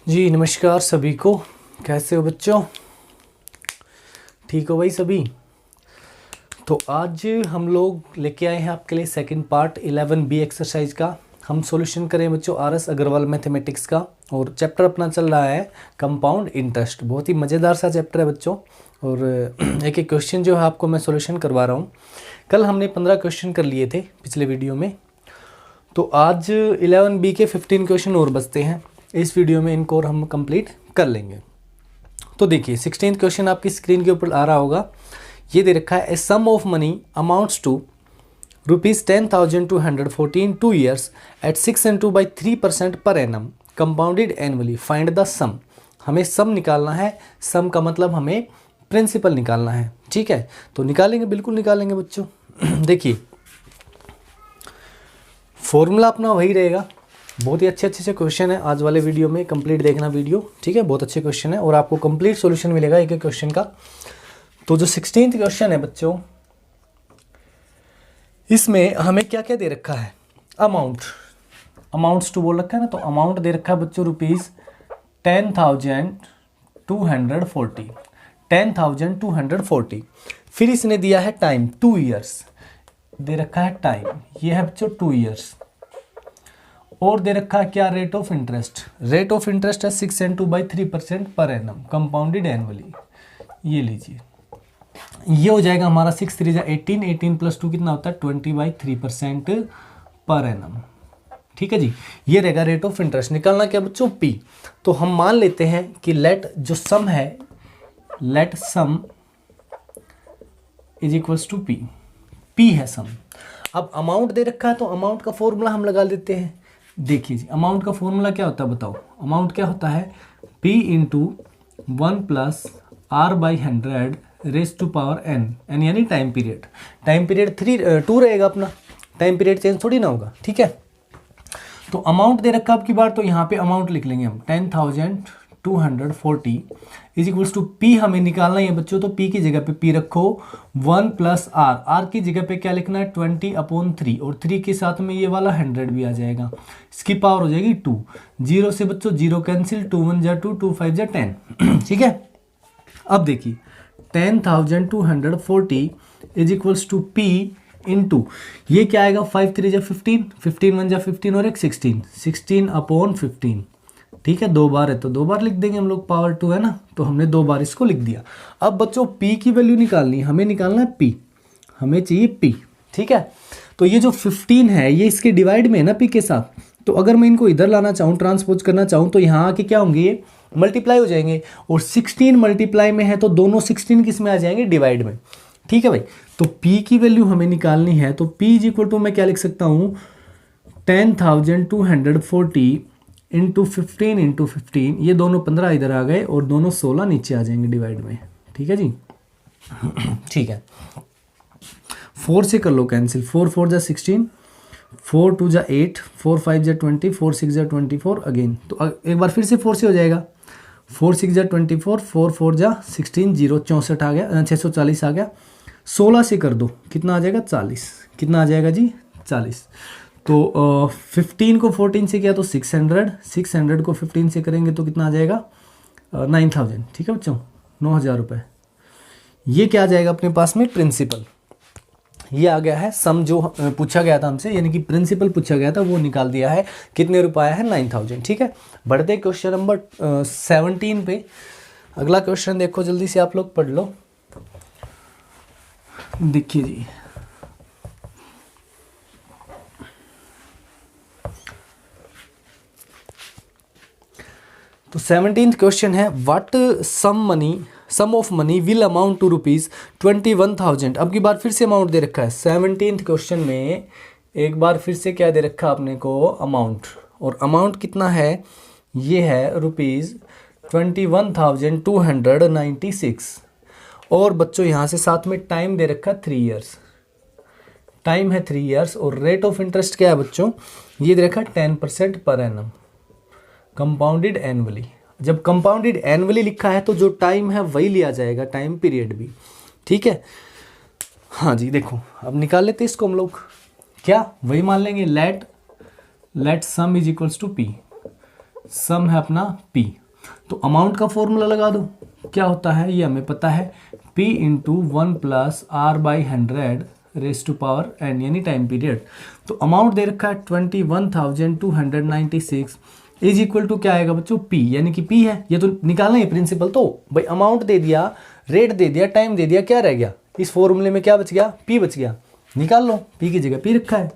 जी नमस्कार सभी को। कैसे हो बच्चों? ठीक हो भाई सभी? तो आज हम लोग लेके आए हैं आपके लिए सेकंड पार्ट 11B एक्सरसाइज का। हम सॉल्यूशन करें बच्चों RS अग्रवाल मैथमेटिक्स का, और चैप्टर अपना चल रहा है कंपाउंड इंटरेस्ट। बहुत ही मज़ेदार सा चैप्टर है बच्चों, और एक एक क्वेश्चन जो है आपको मैं सॉल्यूशन करवा रहा हूँ। कल हमने 15 क्वेश्चन कर लिए थे पिछले वीडियो में, तो आज 11B के 15 क्वेश्चन और बचते हैं। इस वीडियो में इनको और हम कंप्लीट कर लेंगे। तो देखिए 16th क्वेश्चन आपकी स्क्रीन के ऊपर आ रहा होगा। ये दे रखा है, a sum of money amounts to ₹10,214 2 years at 6.2/3% per annum compounded annually. Find the sum. हमें सम निकालना है। सम का मतलब हमें प्रिंसिपल निकालना है। ठीक है, तो निकालेंगे, बिल्कुल निकालेंगे बच्चों। देखिए फॉर्मूला अपना वही रहेगा। बहुत ही अच्छे अच्छे से क्वेश्चन है आज वाले वीडियो में, कंप्लीट देखना वीडियो। ठीक है, बहुत अच्छे क्वेश्चन है और आपको कंप्लीट सॉल्यूशन मिलेगा एक एक क्वेश्चन का। तो जो 16th क्वेश्चन है बच्चों, इसमें हमें क्या क्या दे रखा है? अमाउंट्स टू बोल रखा है ना, तो अमाउंट दे रखा है बच्चों ₹10,240। 10,240। फिर इसने दिया है टाइम 2 years दे रखा है टाइम, ये है बच्चों 2 years। और दे रखा है क्या? Rate of interest. Rate of interest है 6.2/3% पर एनम कंपाउंडेड एनुअली। ये लीजिए, ये हो जाएगा हमारा 6 3 18, 18 + 2 कितना होता है? 20/3% पर एनम। ठीक है जी, ये रहेगा रेट ऑफ इंटरेस्ट। निकालना क्या बच्चों? पी। तो हम मान लेते हैं कि लेट जो सम है, let sum is equals to P. P है सम। अब अमाउंट दे रखा है तो अमाउंट का फॉर्मूला हम लगा लेते हैं। देखिए जी, अमाउंट का फॉर्मूला क्या होता है बताओ? अमाउंट क्या होता है? P × 1 + R/100 raise to power n यानी टाइम पीरियड। टाइम पीरियड 2 रहेगा अपना, टाइम पीरियड चेंज थोड़ी ना होगा। ठीक है, तो अमाउंट दे रखा आपकी बार, तो यहाँ पे अमाउंट लिख लेंगे हम 10,240 इज इक्वल्स टू पी। हमें निकालना है बच्चों, तो पी की जगह पे पी रखो 1 + R की जगह पे क्या लिखना है? 20/3, और 3 के साथ में ये वाला 100 भी आ जाएगा। इसकी पावर हो जाएगी 2। 0 से बच्चों 0 कैंसिल, 2 1 = 2, 2 5 = 10। ठीक है, अब देखिए 10,240 is equals to P into ये क्या आएगा? 5 3 = 15, 15 1 = 15 और एक 16, 16/15। ठीक है, 2 बार है तो 2 बार लिख देंगे हम लोग, पावर 2 है ना, तो हमने 2 बार इसको लिख दिया। अब बच्चों p की वैल्यू निकालनी है, हमें निकालना है p, हमें चाहिए p। ठीक है, तो ये जो 15 है ये इसके डिवाइड में है ना p के साथ, तो अगर मैं इनको इधर लाना चाहूँ, ट्रांसपोज करना चाहूँ, तो यहाँ आके क्या होंगे? ये मल्टीप्लाई हो जाएंगे, और 16 मल्टीप्लाई में है तो दोनों 16 किस में आ जाएंगे? डिवाइड में। ठीक है भाई, तो p की वैल्यू हमें निकालनी है, तो p = मैं क्या लिख सकता हूँ? 10,240 × 15 × 15, ये दोनों 15 इधर आ गए और दोनों 16 नीचे आ जाएंगे डिवाइड में। ठीक है जी। ठीक है, 4 से कर लो कैंसिल, 4 4 = 16, 4 2 = 8, 4 5 = 20, 4 6 = 24 अगेन। तो एक बार फिर से 4 से हो जाएगा, 4 6 = 24, 4 4 = 16, 0 64 आ गया, 640 आ गया। 16 से कर दो, कितना आ जाएगा? 40। कितना आ जाएगा जी? 40। तो 15 को 14 से किया तो 600, 600 को 15 से करेंगे तो कितना आ जाएगा? 9,000। ठीक है बच्चों, 9,000 रुपये। ये क्या आ जाएगा अपने पास में? प्रिंसिपल। ये आ गया है सम जो पूछा गया था हमसे, यानी कि प्रिंसिपल पूछा गया था, वो निकाल दिया है। कितने रुपए आया है? 9,000। ठीक है, बढ़ते क्वेश्चन नंबर 17 पे। अगला क्वेश्चन देखो, जल्दी से आप लोग पढ़ लो। देखिए जी, तो 17th क्वेश्चन है, what sum of money will amount to ₹21,000। अब की बार फिर से अमाउंट दे रखा है 17th क्वेश्चन में। एक बार फिर से क्या दे रखा है आपने को? अमाउंट। और अमाउंट कितना है? ये है ₹21,296। और बच्चों यहाँ से साथ में टाइम दे रखा है 3 years। टाइम है 3 years। और रेट ऑफ इंटरेस्ट क्या है बच्चों? ये दे रखा है 10% पर एनम कंपाउंडेड एनुअली। जब कंपाउंडेड एनुअली लिखा है तो जो टाइम है वही लिया जाएगा, टाइम पीरियड भी। ठीक है, हाँ जी। देखो अब निकाल लेते इसको हम लोग, क्या वही मान लेंगे, let sum is equals to P. Sum है अपना p। तो अमाउंट का फॉर्मूला लगा दो, क्या होता है ये हमें पता है, p into 1 plus R by 100 raise to power n, यानी टाइम पीरियड। तो अमाउंट दे रखा है 21,296 इज इक्वल टू क्या आएगा बच्चों, p, यानी कि p है, ये तो निकालना है प्रिंसिपल। तो भाई अमाउंट दे दिया, रेट दे दिया, टाइम दे दिया, क्या रह गया इस फॉर्मूले में, क्या बच गया, p बच गया, निकाल लो। p की जगह p रखा है,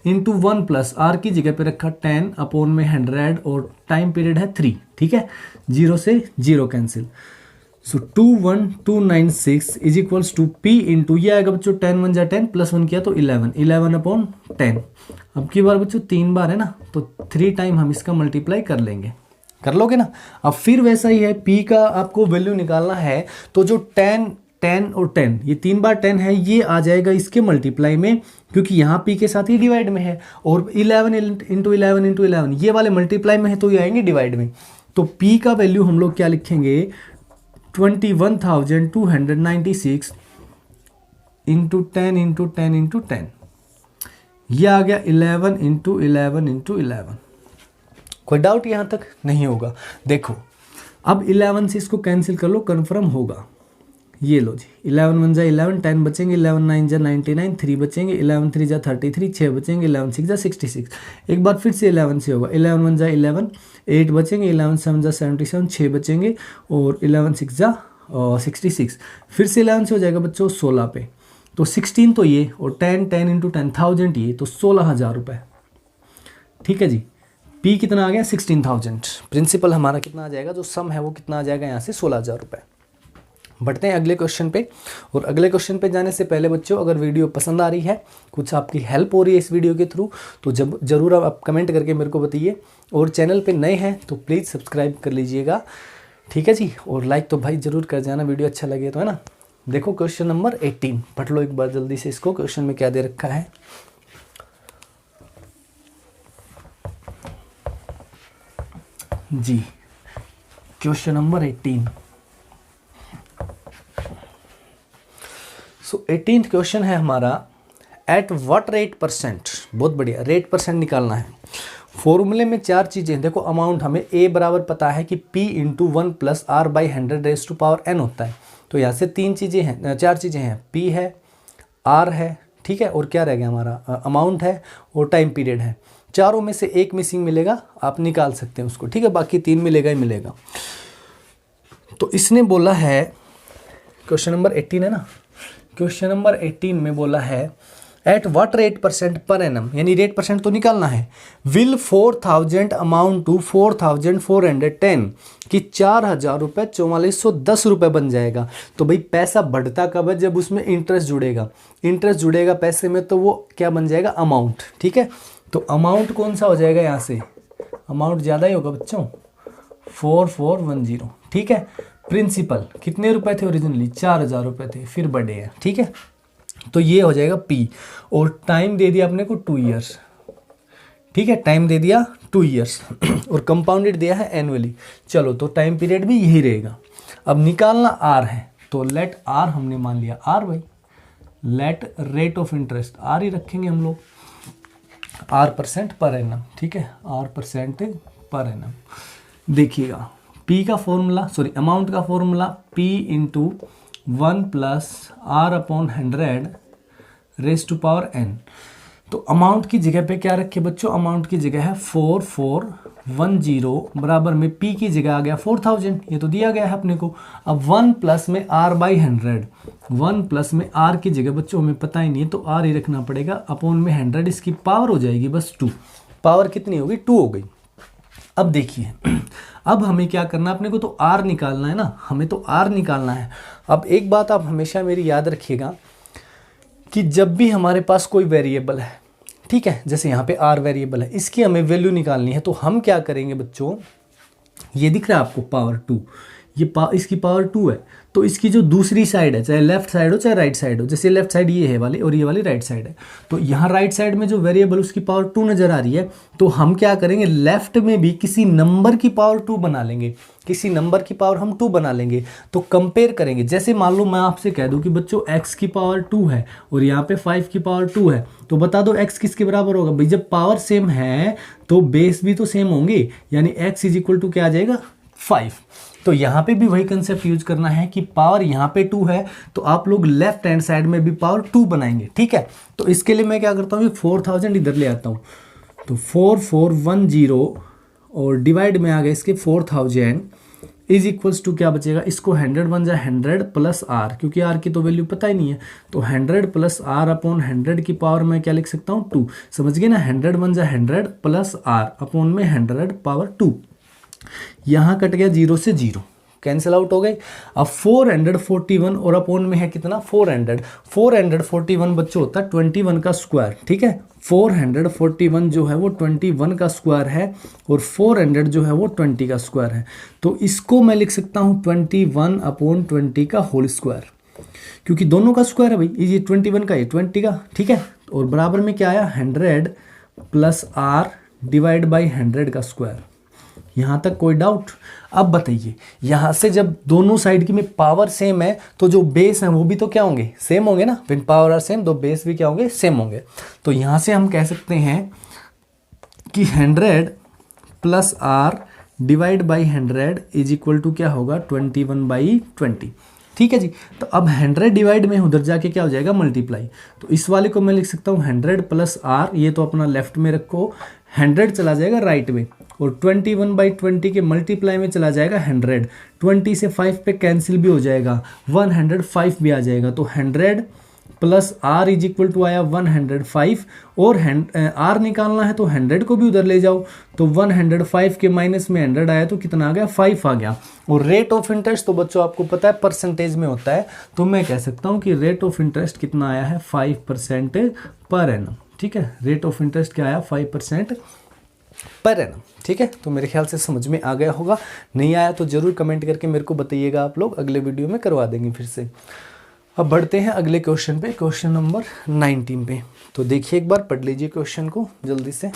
इंटू 1 प्लस आर की जगह पे रखा 10 अपॉन में 100 और टाइम पीरियड है 3, ठीक है, 0 से 0 cancel. So 21296 is equals to p into ये आएगा बच्चों 10 1 जा 10 प्लस 1 किया तो 11 अपॉन 10। अब की बार बच्चों 3 बार है ना, तो 3 टाइम हम इसका मल्टीप्लाई कर लेंगे, कर लोगे ना। अब फिर वैसा ही है, p का आपको वैल्यू निकालना है, तो जो 10 10 और 10 ये 3 बार 10 है, ये आ जाएगा इसके मल्टीप्लाई में, क्योंकि यहाँ p के साथ ही डिवाइड में है, और 11 इंटू 11 इंटू 11 ये वाले मल्टीप्लाई में है, तो ये आएंगे डिवाइड में। तो p का वैल्यू हम लोग क्या लिखेंगे, 21,296 इंटू 10 इंटू 10 इंटू 10, यह आ गया 11 इंटू 11 इंटू 11। कोई डाउट यहाँ तक नहीं होगा। देखो अब 11 से इसको कैंसिल कर लो, कन्फर्म होगा। ये लो जी, 11 1 जा 11, 10 बचेंगे, 11 9 जा 99, 3 बचेंगे, 11 3 जा 33, 6 बचेंगे, 11 6 जा 66। एक बार फिर से 11 से होगा, 11 1 जा 11, 8 बचेंगे, 11 7 जा 77, 6 बचेंगे, और 11 6 जा 66। फिर से 11 से हो जाएगा बच्चों 16 पे, तो 16 तो ये, और 10 10 इंटू 10,000 ये, तो 16,000 रुपये, ठीक है जी। p कितना आ गया, 16,000। प्रिंसिपल हमारा कितना आ जाएगा, जो सम है वो कितना आ जाएगा यहाँ से, 16,000 रुपये। बढ़ते हैं अगले क्वेश्चन पे। और अगले क्वेश्चन पे जाने से पहले बच्चों, अगर वीडियो पसंद आ रही है, कुछ आपकी हेल्प हो रही है इस वीडियो के थ्रू, तो ज़रूर आप कमेंट करके मेरे को बताइए। और चैनल पे नए हैं तो प्लीज़ सब्सक्राइब कर लीजिएगा, ठीक है जी। और लाइक तो भाई ज़रूर कर जाना, वीडियो अच्छा लगे तो, है ना। देखो क्वेश्चन नंबर 18 पढ़ लो एक बार जल्दी से इसको, क्वेश्चन में क्या दे रखा है। जी क्वेश्चन नंबर 18। सो 18th क्वेश्चन है हमारा, एट व्हाट रेट परसेंट, बहुत बढ़िया, रेट परसेंट निकालना है। फॉर्मूले में 4 चीज़ें, देखो अमाउंट हमें a बराबर पता है कि p into 1 plus R by 100 raise to power n होता है। तो यहाँ से 4 चीज़ें हैं, p है, r है, ठीक है, और क्या रह गया हमारा, अमाउंट है और टाइम पीरियड है। चारों में से एक मिसिंग मिलेगा, आप निकाल सकते हैं उसको, ठीक है, बाकी 3 मिलेगा ही मिलेगा। तो इसने बोला है, क्वेश्चन नंबर 18 है ना, क्वेश्चन नंबर 18 में बोला है एट व्हाट रेट परसेंट पर एनम, यानी रेट परसेंट तो निकालना है, विल 4,000 अमाउंट टू 4,410, कि 4,000 रुपये 4,410 रुपये बन जाएगा। तो भाई पैसा बढ़ता कब है, जब उसमें इंटरेस्ट जुड़ेगा, इंटरेस्ट जुड़ेगा पैसे में, तो वो क्या बन जाएगा, अमाउंट, ठीक है। तो अमाउंट कौन सा हो जाएगा, यहाँ से अमाउंट ज़्यादा ही होगा बच्चों, 4,410, ठीक है। प्रिंसिपल कितने रुपए थे ओरिजिनली, 4,000 रुपये थे, फिर बढ़े हैं, ठीक है। तो ये हो जाएगा p, और टाइम दे दिया अपने को 2 ईयर्स, ठीक है, टाइम दे दिया 2 ईयर्स और कंपाउंडेड दिया है एनुअली। चलो तो टाइम पीरियड भी यही रहेगा। अब निकालना r है, तो लेट r हमने मान लिया r, भाई let rate of interest r ही रखेंगे हम लोग, r% पर एनम, ठीक है, r% पर एनम। देखिएगा p का फॉर्मूला, सॉरी अमाउंट का formula p into 1 plus R upon 100 raise to power n। तो अमाउंट की जगह पे क्या रखे बच्चों, अमाउंट की जगह है 4,410 बराबर में p की जगह आ गया 4,000, ये तो दिया गया है अपने को। अब 1 प्लस में r बाई 100, 1 प्लस में r की जगह बच्चों हमें पता ही नहीं है, तो r ही रखना पड़ेगा, अपॉन में 100, इसकी पावर हो जाएगी बस 2, पावर कितनी होगी, 2 हो गई। अब देखिए, अब हमें क्या करना है, अपने को तो r निकालना है ना, हमें तो r निकालना है। अब एक बात आप हमेशा मेरी याद रखिएगा कि जब भी हमारे पास कोई वेरिएबल है, ठीक है, जैसे यहाँ पे r वेरिएबल है, इसकी हमें वैल्यू निकालनी है, तो हम क्या करेंगे बच्चों, ये दिख रहा है आपको पावर 2, इसकी पावर 2 है, तो इसकी जो दूसरी साइड है, चाहे लेफ्ट साइड हो चाहे राइट साइड हो, जैसे लेफ्ट साइड ये है वाली और ये वाली राइट साइड है, तो यहाँ राइट साइड में जो वेरिएबल उसकी पावर 2 नजर आ रही है, तो हम क्या करेंगे, लेफ्ट में भी किसी नंबर की पावर 2 बना लेंगे, किसी नंबर की पावर हम 2 बना लेंगे। तो कंपेयर करेंगे, जैसे मान लो मैं आपसे कह दूं कि बच्चों x की पावर 2 है और यहाँ पे 5 की पावर 2 है, तो बता दो x किसके बराबर होगा। भाई जब पावर सेम है तो बेस भी तो सेम होंगे, यानी x इज इक्वल टू क्या आ जाएगा, 5। तो यहाँ पे भी वही कंसेप्ट यूज करना है कि पावर यहाँ पे 2 है, तो आप लोग लेफ्ट हैंड साइड में भी पावर 2 बनाएंगे, ठीक है। तो इसके लिए मैं क्या करता हूँ, 4000 इधर ले आता हूँ, तो 4410 और डिवाइड में आ गया इसके 4000 इज इक्वल्स टू क्या बचेगा, इसको 100 बन जाए 100 प्लस आर, क्योंकि आर की तो वैल्यू पता ही नहीं है, तो 100 प्लस आर अपॉन 100 की पावर में क्या लिख सकता हूँ, 2। समझ गए ना, 100 बन जाए 100 प्लस आर अपॉन में 100 पावर 2। यहाँ कट गया 0 से 0, कैंसिल आउट हो गए। अब 441 और अपॉन में है कितना, 441 बच्चों होता है 21 का स्क्वायर, ठीक है। 441 जो है वो 21 का स्क्वायर है और 400 जो है वो 20 का स्क्वायर है, तो इसको मैं लिख सकता हूँ 21 अपॉन 20 का होल स्क्वायर, क्योंकि दोनों का स्क्वायर है भाई, ये 21 का ये 20 का, ठीक है। और बराबर में क्या आया, 100 प्लस आर डिवाइड बाई 100 का स्क्वायर। यहाँ तक कोई डाउट। अब बताइए, यहाँ से जब दोनों साइड की में पावर सेम है तो जो बेस है वो भी तो क्या होंगे, सेम होंगे ना, व्हेन पावर आर सेम तो बेस भी क्या होंगे, सेम होंगे। तो यहाँ से हम कह सकते हैं कि 100 plus R divide by 100 is equal to क्या होगा, 21/20, ठीक है जी। तो अब 100 डिवाइड में उधर जाके क्या हो जाएगा, मल्टीप्लाई। तो इस वाले को मैं लिख सकता हूँ 100 प्लस आर, ये तो अपना लेफ्ट में रखो, 100 चला जाएगा राइट में, और 21/20 के मल्टीप्लाई में चला जाएगा 100, 20 से 5 पे कैंसिल भी हो जाएगा, 105 भी आ जाएगा। तो 100 plus R is equal to आया 105, और आर निकालना है तो 100 को भी उधर ले जाओ, तो 105 के माइनस में 100 आया तो कितना आ गया, 5 आ गया। और रेट ऑफ इंटरेस्ट तो बच्चों आपको पता है परसेंटेज में होता है, तो मैं कह सकता हूँ कि रेट ऑफ इंटरेस्ट कितना आया है, 5% पर एनम, ठीक है। रेट ऑफ इंटरेस्ट क्या आया, 5% पर एनम, ठीक है। तो मेरे ख्याल से समझ में आ गया होगा, नहीं आया तो जरूर कमेंट करके मेरे को बताइएगा, आप लोग अगले वीडियो में करवा देंगे फिर से। अब बढ़ते हैं अगले क्वेश्चन पे, क्वेश्चन नंबर 19 पे। तो देखिए एक बार पढ़ लीजिए क्वेश्चन को जल्दी से।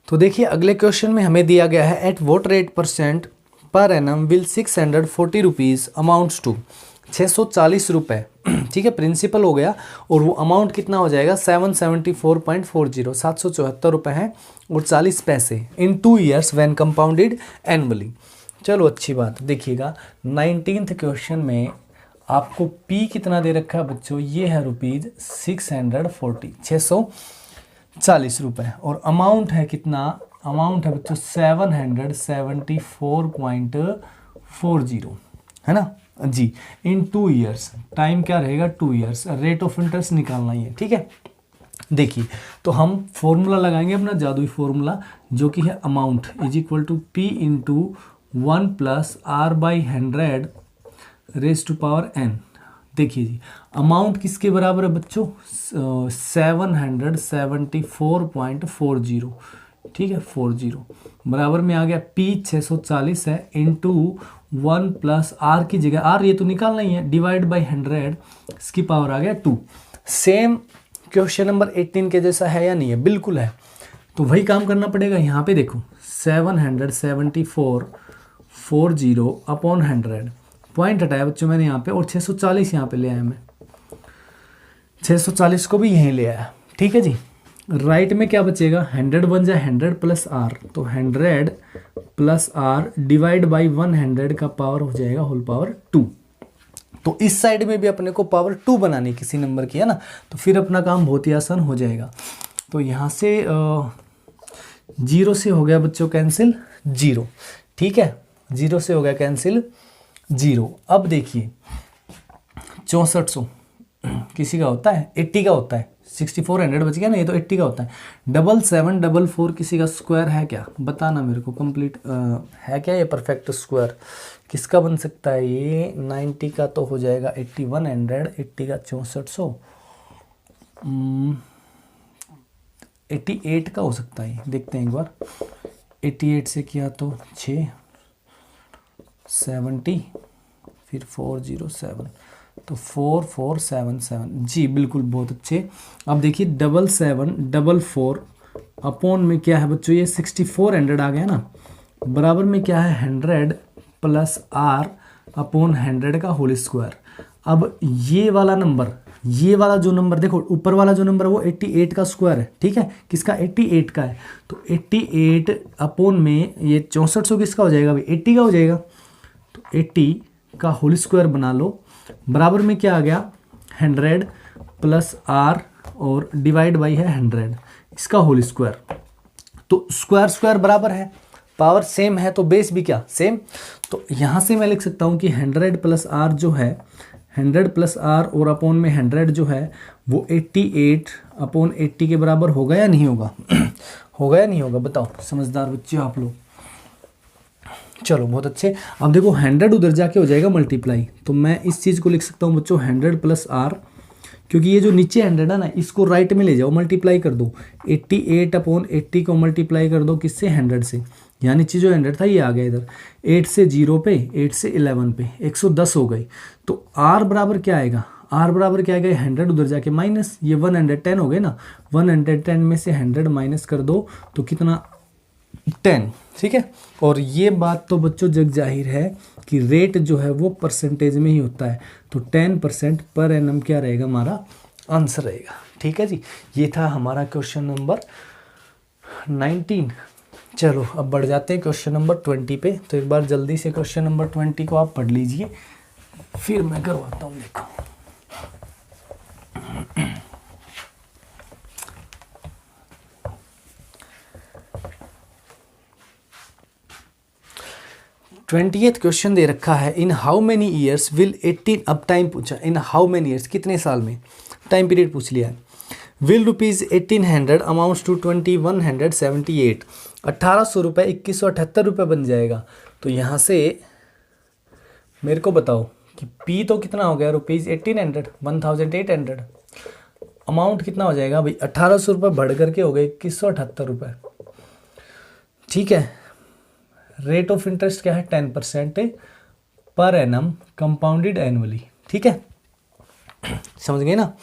तो देखिए अगले क्वेश्चन में हमें दिया गया है, एट वॉट रेट परसेंट पर annum will 640 rupees amounts to, 640 रुपये, ठीक है, प्रिंसिपल हो गया, और वो अमाउंट कितना हो जाएगा, 774.40, 774 रुपये हैं और 40 पैसे इन 2 ईयर्स व्हेन कंपाउंडेड एनुअली। चलो अच्छी बात, देखिएगा 19th क्वेश्चन में आपको P कितना दे रखा है बच्चों, ये है रुपीज़ 640 रुपये, और अमाउंट है कितना, अमाउंट है बच्चों 774.40, है ना जी, इन 2 ईयर्स, टाइम क्या रहेगा 2 ईयर्स, रेट ऑफ इंटरेस्ट निकालना ही है, ठीक है। देखिए तो हम फॉर्मूला लगाएंगे अपना जादुई फॉर्मूला, जो कि है amount is equal to P into 1 plus R/100 raise to power n। देखिए जी, अमाउंट किसके बराबर है बच्चों, 774.40, ठीक है, 40 बराबर में आ गया P 640 है, इंटू 1 प्लस आर की जगह, आर ये तो निकालना ही है, डिवाइड बाई 100, इसकी पावर आ गया 2। सेम क्वेश्चन नंबर 18 के जैसा है या नहीं है, बिल्कुल है। तो वही काम करना पड़ेगा, यहाँ पे देखो 774.40 अपॉन 100, पॉइंट हटाया बच्चों मैंने यहाँ पे, और 640 यहाँ पे ले आया मैं, 640 को भी यहीं ले आया, ठीक है जी। राइट में क्या बचेगा, 100 बन जाए 100 प्लस आर, तो 100 प्लस आर डिवाइड बाई 100 का पावर हो जाएगा होल पावर 2। तो इस साइड में भी अपने को पावर 2 बनानी किसी नंबर की, है ना, तो फिर अपना काम बहुत ही आसान हो जाएगा। तो यहाँ से 0 से हो गया बच्चों कैंसिल 0, ठीक है, 0 से हो गया कैंसिल 0। अब देखिए 6400 किसी का होता है, 80 का होता है, 6400 बच गया ना, ये तो 80 का होता है। 7744 किसी का स्क्वायर है क्या, बताना मेरे को, कंप्लीट है क्या ये परफेक्ट स्क्वायर, किसका बन सकता है ये, 90 का तो हो जाएगा 8100, 80 का 6400, 88 का हो सकता है, देखते हैं एक बार। 88 से किया तो 6, 70, फिर 407, तो 4477। जी बिल्कुल, बहुत अच्छे। अब देखिए 7744 अपॉन में क्या है बच्चों, ये 6400 आ गया ना, बराबर में क्या है 100 प्लस आर अपॉन 100 का होल स्क्वायर। अब ये वाला नंबर, ये वाला जो नंबर देखो, ऊपर वाला जो नंबर है वो 88 का स्क्वायर है, ठीक है, किसका 88 का है, तो 88 अपॉन में ये 6400 किसका हो जाएगा भाई, 80 का हो जाएगा, तो 80 का होल स्क्वायर बना लो, बराबर में क्या आ गया 100 प्लस आर और डिवाइड बाई है 100, इसका होल स्क्वायर। तो स्क्वायर स्क्वायर बराबर है, पावर सेम है, तो बेस भी क्या सेम। तो यहाँ से मैं लिख सकता हूँ कि 100 प्लस आर जो है, 100 प्लस आर और अपॉन में 100 जो है वो 88 अपॉन 80 के बराबर होगा या नहीं होगा होगा या नहीं होगा, बताओ समझदार बच्चे आप लोग। चलो बहुत अच्छे। अब देखो 100 उधर जाके हो जाएगा मल्टीप्लाई, तो मैं इस चीज़ को लिख सकता हूँ बच्चों 100 प्लस आर, क्योंकि ये जो नीचे 100 है ना, इसको राइट में ले जाओ, मल्टीप्लाई कर दो, 88 अपॉन 80 को मल्टीप्लाई कर दो किससे 100 से, यहाँ नीचे जो 100 था ये आ गया इधर, 8 से 0 पे, 8 से 11 पे, 110 हो गई। तो आर बराबर क्या आएगा, आर बराबर क्या आएगा, 100 उधर जाके माइनस, ये 110 हो गए ना, 110 में से 100 माइनस कर दो तो कितना 10, ठीक है। और ये बात तो बच्चों जग जाहिर है कि रेट जो है वो परसेंटेज में ही होता है, तो 10% पर एनम क्या रहेगा हमारा आंसर रहेगा, ठीक है जी। ये था हमारा क्वेश्चन नंबर 19। चलो अब बढ़ जाते हैं क्वेश्चन नंबर 20 पे। तो एक बार जल्दी से क्वेश्चन नंबर 20 को आप पढ़ लीजिए, फिर मैं करवाता हूँ। देखो 20th क्वेश्चन दे रखा है, in how many years will 18, अब टाइम पूछा, इन हाउ मेनी ईयर्स कितने साल में, टाइम पीरियड पूछ लिया है। विल ₹1800 अमाउंट्स टू 2178, 1800 रुपये 2178 बन जाएगा। तो यहाँ से मेरे को बताओ कि पी तो कितना हो गया, ₹1800, 1800, अमाउंट कितना हो जाएगा भाई 1800 रुपये बढ़ करके हो गए 2178 रुपये, ठीक है। रेट ऑफ इंटरेस्ट क्या है 10% पर एनम कंपाउंडेड एनुअली, ठीक है, समझ गए ना,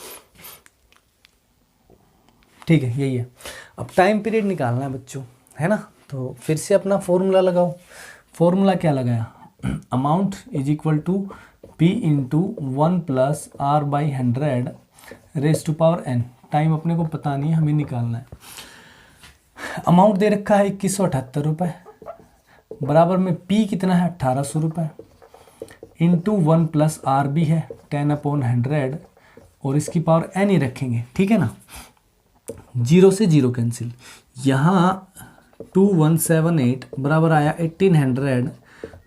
ठीक है यही है। अब टाइम पीरियड निकालना है बच्चों, है ना, तो फिर से अपना फॉर्मूला लगाओ। फॉर्मूला क्या लगाया, amount is equal to P into 1 plus R by 100 raise to power n. Time अपने को पता नहीं है, हमें निकालना है। अमाउंट दे रखा है 2178 रुपये, बराबर में पी कितना है 1800 रुपये, इंटू 1 प्लस आर भी है 10/100 और इसकी पावर एन ही रखेंगे, ठीक है ना। 0 से 0 कैंसिल, यहाँ 2178 बराबर आया 1800,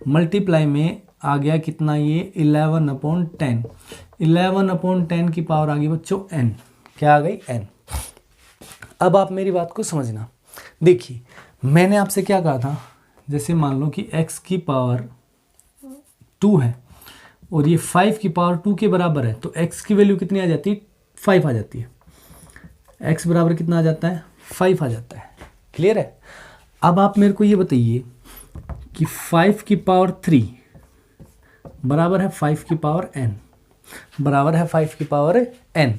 मल्टीप्लाई में आ गया कितना ये 11/10, 11/10 की पावर आ गई बच्चों n, क्या आ गई n। अब आप मेरी बात को समझना, देखिए मैंने आपसे क्या कहा था, जैसे मान लो कि x की पावर 2 है और ये 5 की पावर 2 के बराबर है, तो x की वैल्यू कितनी आ जाती है 5 आ जाती है, x बराबर कितना आ जाता है 5 आ जाता है, क्लियर है। अब आप मेरे को ये बताइए कि 5 की पावर 3 बराबर है 5 की पावर n, बराबर है 5 की पावर n,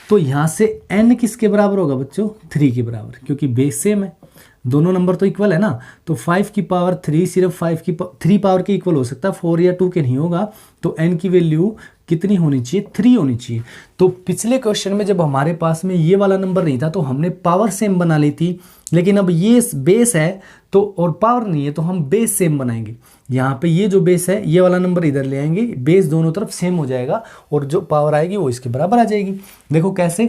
तो यहाँ से n किसके बराबर होगा बच्चों 3 के बराबर, क्योंकि बेस सेम है, दोनों नंबर तो इक्वल है ना। तो 5 की पावर 3 सिर्फ 3 पावर के इक्वल हो सकता है, 4 या 2 के नहीं होगा। तो n की वैल्यू कितनी होनी चाहिए 3 होनी चाहिए। तो पिछले क्वेश्चन में जब हमारे पास में ये वाला नंबर नहीं था तो हमने पावर सेम बना ली थी, लेकिन अब ये बेस है तो और पावर नहीं है तो हम बेस सेम बनाएंगे। यहाँ पे ये जो बेस है ये वाला नंबर इधर ले आएंगे, बेस दोनों तरफ सेम हो जाएगा और जो पावर आएगी वो इसके बराबर आ जाएगी। देखो कैसे,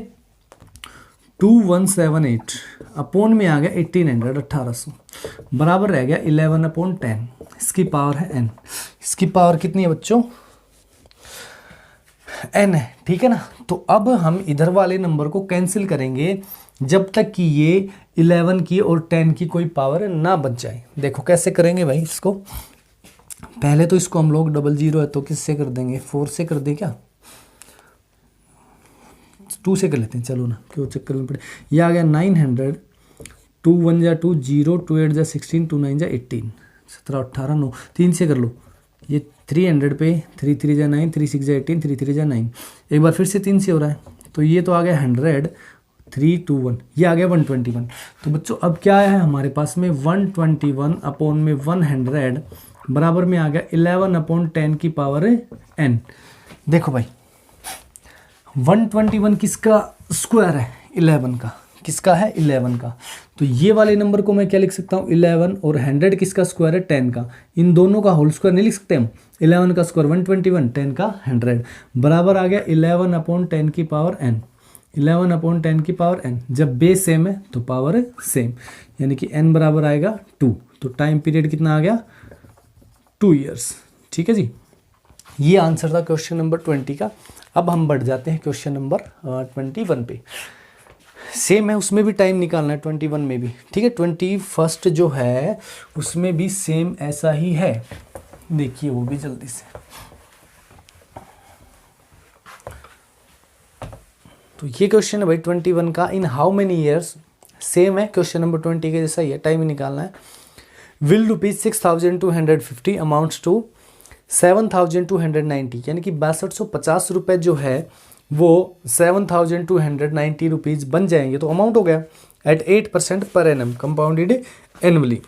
2178 अपॉन में आ गया 1800 1800 बराबर रह गया 11/10, इसकी पावर है n, इसकी पावर कितनी है बच्चों n है, ठीक है ना। तो अब हम इधर वाले नंबर को कैंसिल करेंगे जब तक कि ये 11 की और 10 की कोई पावर ना बच जाए। देखो कैसे करेंगे भाई इसको, पहले तो इसको हम लोग 00 है तो किससे कर देंगे 4 से कर दे क्या, 2 से कर लेते हैं, चलो ना क्यों चक्कर में पड़े। ये आ गया 900, 2 1 जा 2 0, 2 8 जा 16, 2 9 जा 18, 17 18 9, 3 से कर लो। ये 300 पे 3 3 जा 9, 3 6 जा 18, 3 3 जा 9, एक बार फिर से 3 से हो रहा है, तो ये तो आ गया 100, 3 2 1, ये आ गया 121। तो बच्चों अब क्या है हमारे पास में 121 अपॉन में 100 बराबर में आ गया 11 अपॉन 10 की पावर n। देखो भाई 121 किसका स्क्वायर है, 11 का, किसका है 11 का। तो ये वाले नंबर को मैं क्या लिख सकता हूँ 11, और 100 किसका स्क्वायर है 10 का, इन दोनों का होल स्क्वायर नहीं लिख सकते हम। 11 का स्क्वायर 121, 10 का 100 बराबर आ गया 11 अपॉन 10 की पावर n। 11 अपॉन 10 की पावर n, जब बेस सेम है तो पावर सेम, यानी कि n बराबर आएगा 2। तो टाइम पीरियड कितना आ गया 2 ईयर्स। ठीक है जी, ये आंसर था क्वेश्चन नंबर 20 का। अब हम बढ़ जाते हैं क्वेश्चन नंबर 21 पे। सेम है, उसमें भी टाइम निकालना है 21 में भी। ठीक है, 21 जो है उसमें भी सेम ऐसा ही है, देखिए वो भी जल्दी से। तो ये क्वेश्चन है भाई 21 का, in how many years, same है क्वेश्चन नंबर 20 के जैसा ही है, टाइम ही निकालना है। विल ₹6,250 अमाउंट्स टू 7,290, यानी कि 6250 रुपये जो है वो 7,290 रुपीज़ बन जाएंगे, तो अमाउंट हो गया eight 8% per annum compounded annually.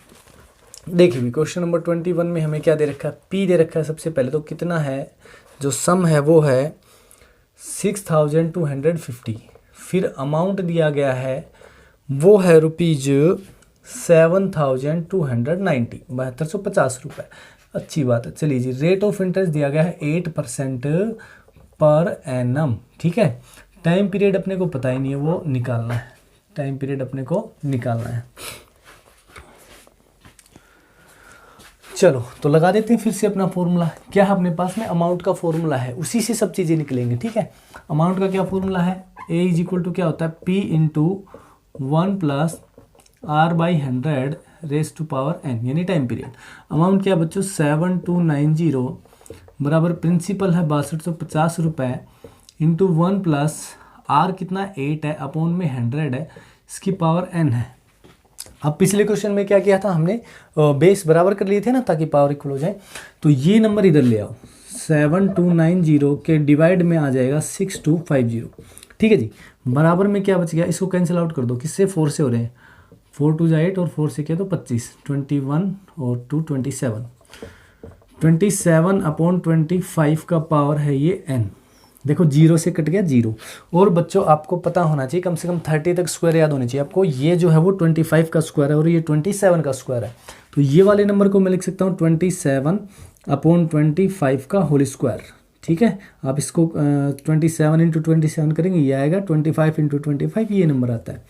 देखिए भी क्वेश्चन नंबर 21 में हमें क्या दे रखा है, पी दे रखा है सबसे पहले, तो कितना है जो सम है वो है 6,250, फिर अमाउंट दिया गया है वो है रुपीज 7,290, 7250 रुपये। अच्छी बात है, चलिए जी। रेट ऑफ इंटरेस्ट दिया गया है 8% पर एनम। ठीक है, टाइम पीरियड अपने को पता ही नहीं है, वो निकालना है, टाइम पीरियड अपने को निकालना है। चलो तो लगा देते हैं फिर से अपना फॉर्मूला। क्या है अपने पास में, अमाउंट का फॉर्मूला है, उसी से सब चीज़ें निकलेंगे। ठीक है, अमाउंट का क्या फॉर्मूला है, ए इज इक्वल टू क्या होता है P into 1 plus R/100 raise to power n, यानी टाइम पीरियड। अमाउंट क्या बच्चों 7290 बराबर प्रिंसिपल है 6250 रुपये इंटू 1 प्लस R कितना 8 है अपॉन में 100 है, इसकी पावर n है। अब पिछले क्वेश्चन में क्या किया था हमने, बेस बराबर कर लिए थे ना ताकि पावर इक्वल हो जाए। तो ये नंबर इधर ले आओ, 7290 के डिवाइड में आ जाएगा 6250। ठीक है जी, बराबर में क्या बच गया, इसको कैंसिल आउट कर दो, किससे 4 से हो रहे हैं, 4 2 जा 8 और 4 से क्या तो 25, 21 और 2 27, 27 अपॉन 25 का पावर है ये n। देखो 0 से कट गया 0। और बच्चों आपको पता होना चाहिए, कम से कम 30 तक स्क्वायर याद होनी चाहिए आपको। ये जो है वो 25 का स्क्वायर है और ये 27 का स्क्वायर है, तो ये वाले नंबर को मैं लिख सकता हूँ 27 अपॉन 25 का होल स्क्वायर। ठीक है, आप इसको 27 इंटू 27 करेंगे, ये आएगा 25 इंटू 25, ये नंबर आता है।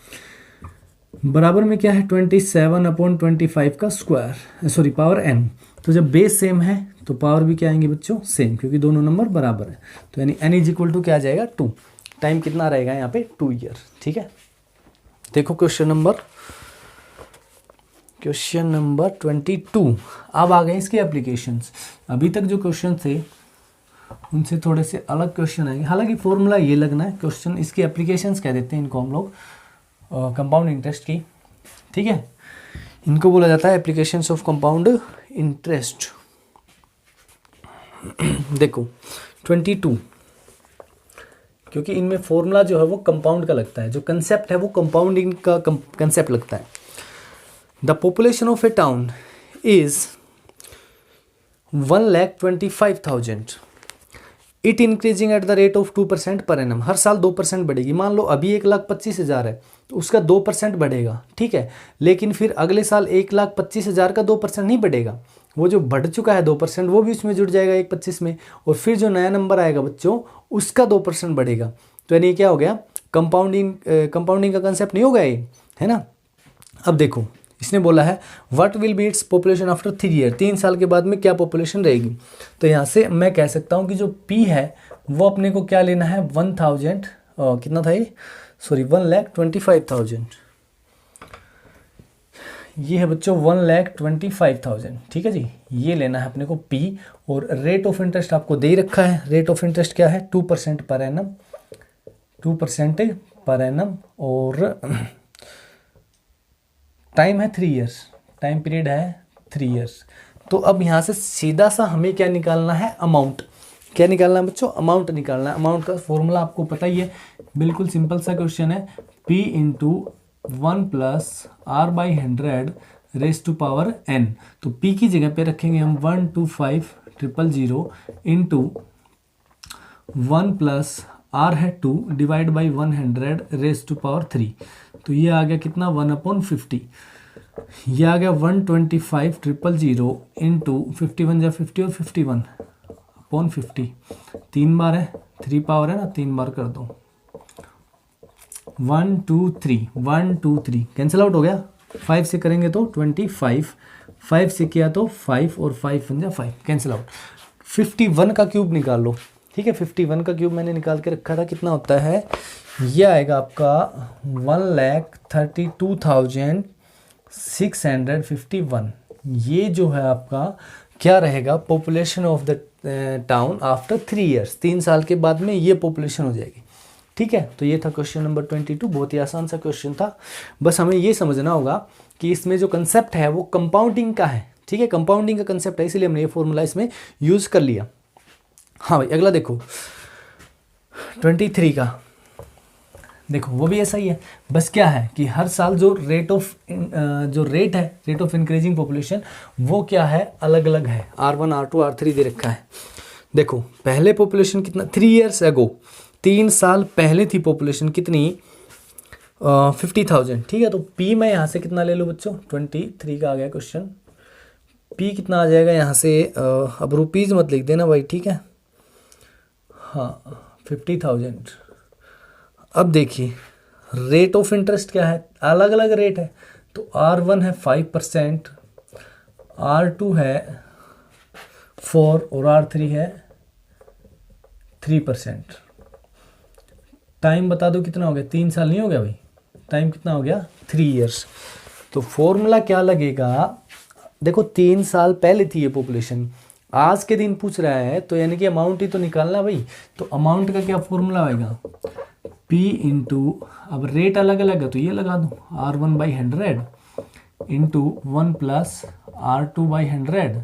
बराबर में क्या है 27 अपॉन 25 का स्क्वायर, सॉरी पावर n। तो जब बेस सेम है तो पावर भी क्या आएंगे बच्चों, सेम, क्योंकि दोनों नंबर बराबर है। तो यानी n इज इक्वल टू क्या आ जाएगा 2। टाइम कितना रहेगा यहाँ पे 2 ईयर। ठीक है, देखो क्वेश्चन नंबर 22। अब आ गए इसके एप्लीकेशंस। अभी तक जो क्वेश्चन थे उनसे थोड़े से अलग क्वेश्चन आएंगे, हालांकि फॉर्मूला ये लगना है, क्वेश्चन इसकी एप्लीकेशंस कह देते हैं इनको हम लोग, कंपाउंड इंटरेस्ट की। ठीक है, इनको बोला जाता है एप्लीकेशंस ऑफ कंपाउंड इंटरेस्ट। देखो 22, क्योंकि इनमें फॉर्मूला जो है वो कंपाउंड का लगता है, जो कंसेप्ट है वो कंपाउंडिंग का कंसेप्ट लगता है। The population of A town is 1,25,000, it increasing at the rate of 2% per annum. हर साल 2% बढ़ेगी। मान लो अभी 1,25,000 है तो उसका 2% बढ़ेगा। ठीक है, लेकिन फिर अगले साल 1,25,000 का 2% नहीं बढ़ेगा, वो जो बढ़ चुका है 2% वो भी उसमें जुड़ जाएगा 1,25 में, और फिर जो नया नंबर आएगा बच्चों उसका 2% बढ़ेगा। तो यानी क्या हो गया, कंपाउंडिंग का कंसेप्ट नहीं होगा ये, है ना। अब देखो इसने बोला है what will be its population after 3 year, 3 साल के बाद में क्या पॉपुलेशन रहेगी। तो यहाँ से मैं कह सकता हूँ कि जो पी है वो अपने को क्या लेना है 1,000, कितना था ये, सॉरी 1,25,000। ये है बच्चों 1,25,000। ठीक है जी, ये लेना है अपने को पी। और रेट ऑफ इंटरेस्ट आपको दे ही रखा है, रेट ऑफ इंटरेस्ट क्या है 2% पर एनम, 2% पर एनम, और टाइम है 3 ईयर्स, टाइम पीरियड है 3 ईयर्स। तो अब यहाँ से सीधा सा हमें क्या निकालना है, अमाउंट। क्या निकालना है बच्चों, अमाउंट निकालना है। अमाउंट का फॉर्मूला आपको पता ही है, बिल्कुल सिंपल सा क्वेश्चन है, P into 1 plus R by 100 raise to power n। तो P की जगह पे रखेंगे हम 125000 इंटू 1 प्लस R है 2 divide by 100 raise to power 3। तो ये आ गया कितना, 1/50। ये आ गया 125,000 इंटू 51 जा 50 और 51/50। 3 बार है, 3 पावर है ना, 3 बार कर दो, 1 2 3 1 2 3 कैंसिल आउट हो गया। 5 से करेंगे तो 25, 5 से किया तो 5 और 5 बन जा 5, कैंसिल आउट। 51 का क्यूब निकाल लो, ठीक है। 51 का क्यूब मैंने निकाल के रखा था, कितना होता है, ये आएगा आपका 1,32,651। ये जो है आपका क्या रहेगा, population of the town after 3 years, 3 साल के बाद में ये पॉपुलेशन हो जाएगी, ठीक है। तो ये था क्वेश्चन नंबर 22, बहुत ही आसान सा क्वेश्चन था। बस हमें ये समझना होगा कि इसमें जो कंसेप्ट है वो कंपाउंडिंग का है, ठीक है, कंपाउंडिंग का कंसेप्ट है, इसलिए हमने ये फॉर्मूला इसमें यूज कर लिया। हाँ भाई, अगला देखो 23 का, देखो वो भी ऐसा ही है। बस क्या है कि हर साल जो रेट ऑफ इंक्रीजिंग पॉपुलेशन वो क्या है, अलग अलग है। R1 R2 R3 दे रखा है। देखो पहले पॉपुलेशन कितना, 3 ईयर्स अगो, 3 साल पहले थी पॉपुलेशन कितनी, 50,000, ठीक है। तो P मैं यहाँ से कितना ले लूँ बच्चों, 23 का आ गया क्वेश्चन। P कितना आ जाएगा यहाँ से, अब रुपीज़ मत लिख देना भाई, ठीक है। हाँ 50,000। अब देखिए रेट ऑफ इंटरेस्ट क्या है, अलग अलग रेट है। तो R1 है 5%, R2 है 4 और R3 है 3%। टाइम बता दो कितना हो गया, 3 साल नहीं हो गया भाई, टाइम कितना हो गया, 3 ईयर्स। तो फॉर्मूला क्या लगेगा, देखो 3 साल पहले थी ये पॉपुलेशन, आज के दिन पूछ रहा है, तो यानी कि अमाउंट ही तो निकालना भाई। तो अमाउंट का क्या फॉर्मूला आएगा, P इंटू, अब रेट अलग अलग है तो ये लगा दूँ, R1/100 इंटू 1 प्लस R2/100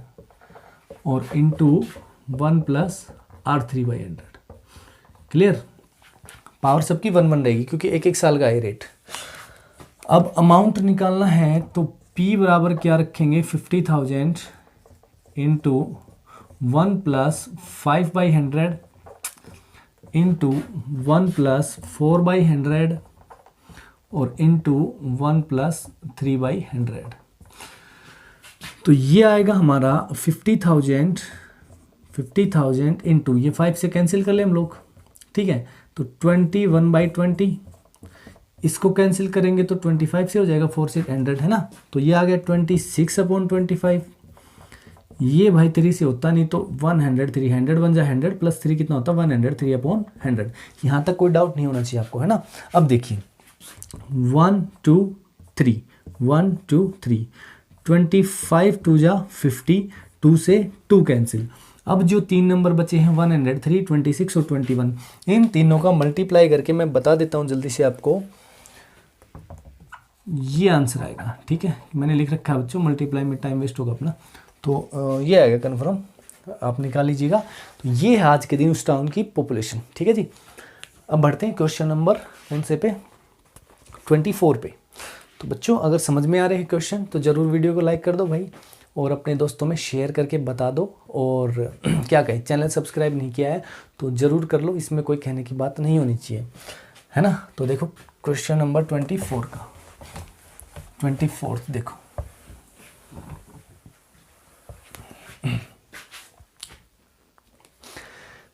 और into 1 plus R3/100। Clear, power सबकी 1 रहेगी क्योंकि एक एक साल का है रेट। अब अमाउंट निकालना है तो P बराबर क्या रखेंगे, 50,000 इंटू 1 प्लस 5/100 इंटू 1 प्लस 4/100 और इंटू 1 प्लस 3/100। तो ये आएगा हमारा 50,000 इंटू, ये 5 से कैंसिल कर ले हम लोग, ठीक है। तो 21/20, इसको कैंसिल करेंगे तो 25 से हो जाएगा, 4 से 100 है ना। तो ये आ गया 26/25। ये भाई 3 से होता नहीं तो 100, 300 बन जाए, 100 प्लस 3 कितना होता है, 100, 3/100। यहाँ तक कोई डाउट नहीं होना चाहिए आपको, है ना। अब देखिए 1 2 3 1 2 3, 25 2 जा 50, 2 से 2 कैंसिल। अब जो 3 नंबर बचे हैं 103, 26 और 21, इन तीनों का मल्टीप्लाई करके मैं बता देता हूँ जल्दी से आपको, ये आंसर आएगा, ठीक है। मैंने लिख रखा है बच्चों, मल्टीप्लाई में टाइम वेस्ट होगा अपना, तो ये आएगा कन्फर्म, आप निकाल लीजिएगा। तो ये है आज के दिन उस टाउन की पॉपुलेशन, ठीक है जी। अब बढ़ते हैं क्वेश्चन नंबर कौन से पे, 24 पे। तो बच्चों अगर समझ में आ रहे हैं क्वेश्चन तो ज़रूर वीडियो को लाइक कर दो भाई, और अपने दोस्तों में शेयर करके बता दो। और क्या कहें, चैनल सब्सक्राइब नहीं किया है तो ज़रूर कर लो, इसमें कोई कहने की बात नहीं होनी चाहिए, है ना। तो देखो क्वेश्चन नंबर 24 का, 24 देखो,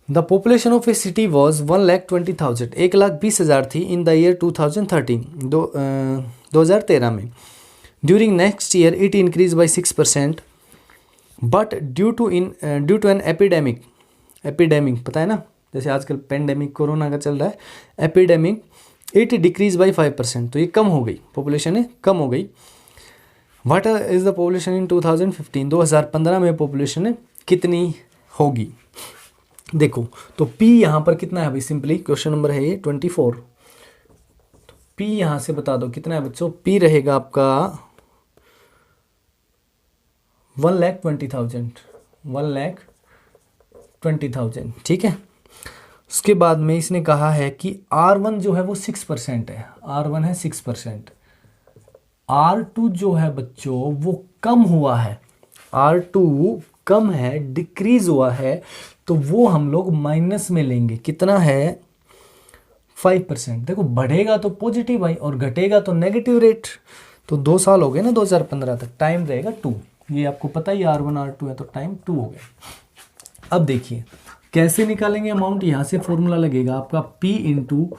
the population of a city was 1,20,000, 1,20,000 थी इन द ईयर 2013, 2013 में। During next year it increase by 6%, but due to an epidemic पता है ना, जैसे आजकल पेंडेमिक कोरोना का चल रहा है, एपिडेमिक, इट डिक्रीज बाई 5%। तो ये कम हो गई, पॉपुलेशन कम हो गई। What is the population in 2015, 2015 में पॉपुलेशन कितनी होगी। देखो तो P यहाँ पर कितना है भाई, सिंपली क्वेश्चन नंबर है ये 24। तो P यहाँ से बता दो कितना है बच्चों, P रहेगा आपका 1,20,000, 1,20,000, ठीक है। उसके बाद में इसने कहा है कि R1 जो है वो 6% है, R1 है 6%, R2 जो है बच्चों वो कम हुआ है, R2 कम है, डिक्रीज हुआ है, तो वो हम लोग माइनस में लेंगे, कितना है 5%। देखो बढ़ेगा तो पॉजिटिव भाई और घटेगा तो नेगेटिव रेट। तो 2 साल हो गए ना 2015 तक, टाइम रहेगा 2, ये आपको पता ही R1 R2 है तो टाइम 2 हो गया। अब देखिए कैसे निकालेंगे अमाउंट, यहाँ से फॉर्मूला लगेगा आपका P इंटू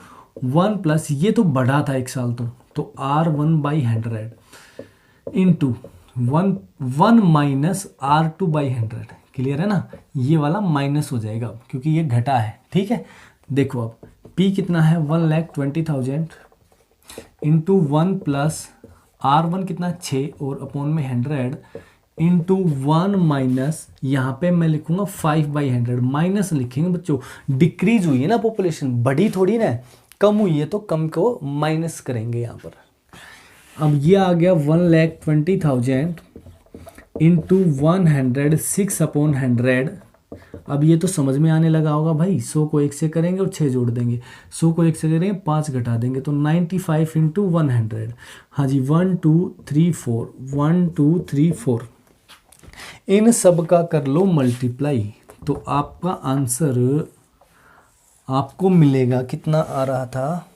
1 प्लस, ये तो बढ़ा था 1 साल तो R1/100 into 1 minus R2/100, clear है ना, ये वाला माइनस हो जाएगा क्योंकि ये घटा है, ठीक है। देखो अब P कितना है 1,20,000 इंटू 1 प्लस R1 कितना 6 और अपॉन में 100 इंटू 1 माइनस, यहाँ पे मैं लिखूंगा 5/100, माइनस लिखेंगे बच्चों, डिक्रीज हुई है ना पॉपुलेशन, बढ़ी थोड़ी ना, कम हुई है तो कम को माइनस करेंगे यहाँ पर। अब ये आ गया 1,20,000 इंटू 100, 6/100। अब ये तो समझ में आने लगा होगा भाई, 100 को 1 से करेंगे और 6 जोड़ देंगे, 100 को 1 से करेंगे 5 घटा देंगे तो 95 इंटू 100। हाँ जी 1 2 3 4, 1 2 3 4, इन सब का कर लो मल्टीप्लाई, तो आपका आंसर आपको मिलेगा, कितना आ रहा था,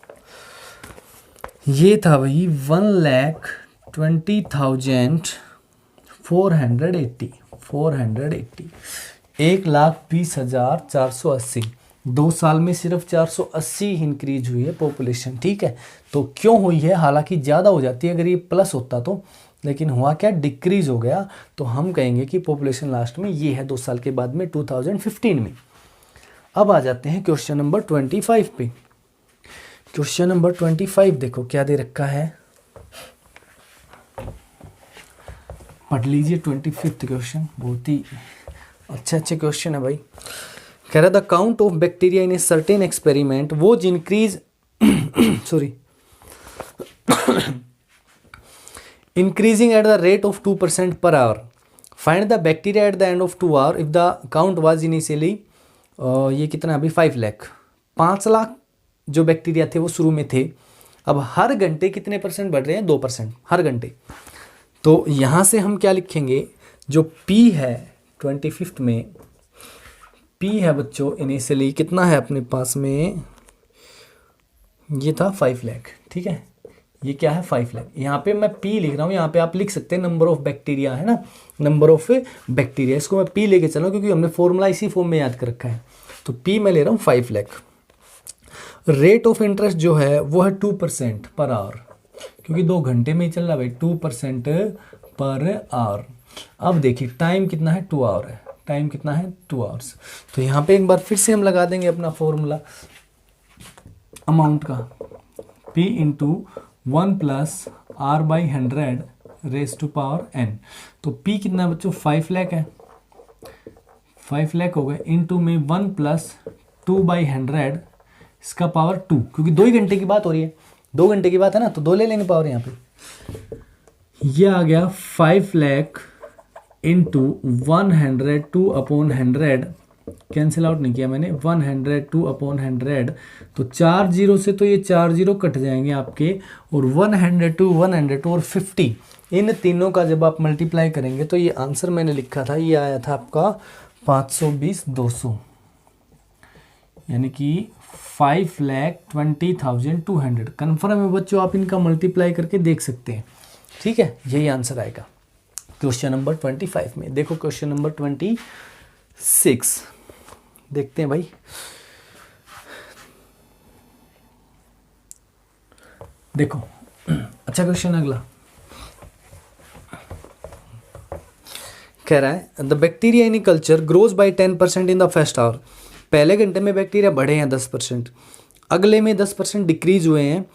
ये था भाई 1,20,480, 1,20,480, 2 साल में सिर्फ 480 इंक्रीज हुई है पॉपुलेशन, ठीक है। तो क्यों हुई है, हालांकि ज़्यादा हो जाती है अगर ये प्लस होता तो, लेकिन हुआ क्या, डिक्रीज हो गया, तो हम कहेंगे कि पॉपुलेशन लास्ट में ये है 2 साल के बाद में 2015 में। अब आ जाते हैं क्वेश्चन नंबर 25 पे। क्वेश्चन नंबर 25 देखो क्या दे रखा है, पढ़ लीजिए 25th क्वेश्चन, बहुत ही अच्छे क्वेश्चन है भाई। कह रहा the count of bacteria in a certain experiment was increase sorry increasing at the rate of 2% per hour. Find the bacteria at the end of 2 hours if the count was initially ये कितना अभी 5 लाख, 5 लाख जो bacteria थे वो शुरू में थे, अब हर घंटे कितने % बढ़ रहे हैं, 2% हर घंटे। तो यहाँ से हम क्या लिखेंगे, जो P है 25th में, P है बच्चों इनिशियली कितना है अपने पास में, ये था 5 लाख, ठीक है, ये क्या है 5 लाख। यहाँ पे मैं P लिख रहा हूँ, यहाँ पे आप लिख सकते हैं नंबर ऑफ बैक्टीरिया, है ना, नंबर ऑफ बैक्टीरिया, इसको मैं P लेके चल रहा हूँ क्योंकि हमने फॉर्मूला इसी फॉर्म में याद कर रखा है। तो P मैं ले रहा हूँ 5 लाख। रेट ऑफ इंटरेस्ट जो है वो है 2% पर आवर, क्योंकि 2 घंटे में ही चल रहा है भाई, 2% पर आवर। अब देखिए टाइम कितना है, 2 आवर है, टाइम कितना है 2 आवर्स। तो यहाँ पे एक बार फिर से हम लगा देंगे अपना फॉर्मूला अमाउंट का, P into 1 plus R/100 raise to power n। तो P कितना बच्चों 5 लाख है, 5 लाख हो गए, इंटू में 1 प्लस 2/100 इसका पावर 2, क्योंकि 2 ही घंटे की बात हो रही है, 2 घंटे की बात है ना, तो 2 ले लेंगे पावर यहाँ पे। ये आ गया 5 लाख इंटू 100, 2/100 कैंसिल आउट नहीं किया मैंने, 100 2/100, तो 4 जीरो से तो ये 4 जीरो कट जाएंगे आपके, और 100 102 और 50, इन तीनों का जब आप मल्टीप्लाई करेंगे तो ये आंसर मैंने लिखा था, ये आया था आपका 520 200, यानी कि 5,20,200 कन्फर्म है बच्चों, आप इनका मल्टीप्लाई करके देख सकते हैं, ठीक है, यही आंसर आएगा क्वेश्चन नंबर 25 में। देखो क्वेश्चन नंबर 26 देखते हैं भाई। देखो अच्छा क्वेश्चन अगला कह रहा है the bacteria in culture grows bye 10% in the first hour. पहले घंटे में बैक्टीरिया बढ़े हैं 10%, अगले में 10% डिक्रीज हुए हैं,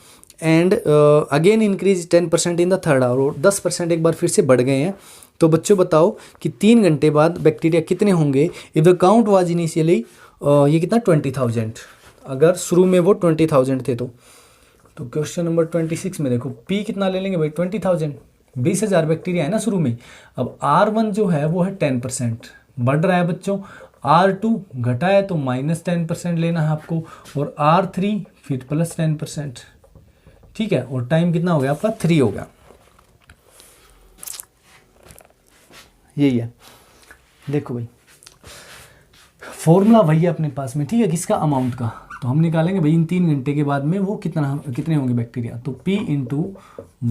and again increase 10% in the third hour, और 10% एक बार फिर से बढ़ गए हैं। तो बच्चों बताओ कि 3 घंटे बाद बैक्टीरिया कितने होंगे if the count was initially ये कितना 20,000, अगर शुरू में वो 20,000 थे तो क्वेश्चन नंबर 26 में देखो पी कितना ले लेंगे भाई 20,000, 20,000 बैक्टीरिया है ना शुरू में। अब R1 जो है वो है 10%, बढ़ रहा है बच्चों, R2 घटा है तो -10% लेना है आपको, और R3 फिर +10%, ठीक है। और टाइम कितना हो गया आपका 3 हो गया, यही है। देखो भाई फॉर्मूला वही है अपने पास में, ठीक है, किसका, अमाउंट का। तो हम निकालेंगे भाई इन 3 घंटे के बाद में वो कितने होंगे बैक्टीरिया। तो P इंटू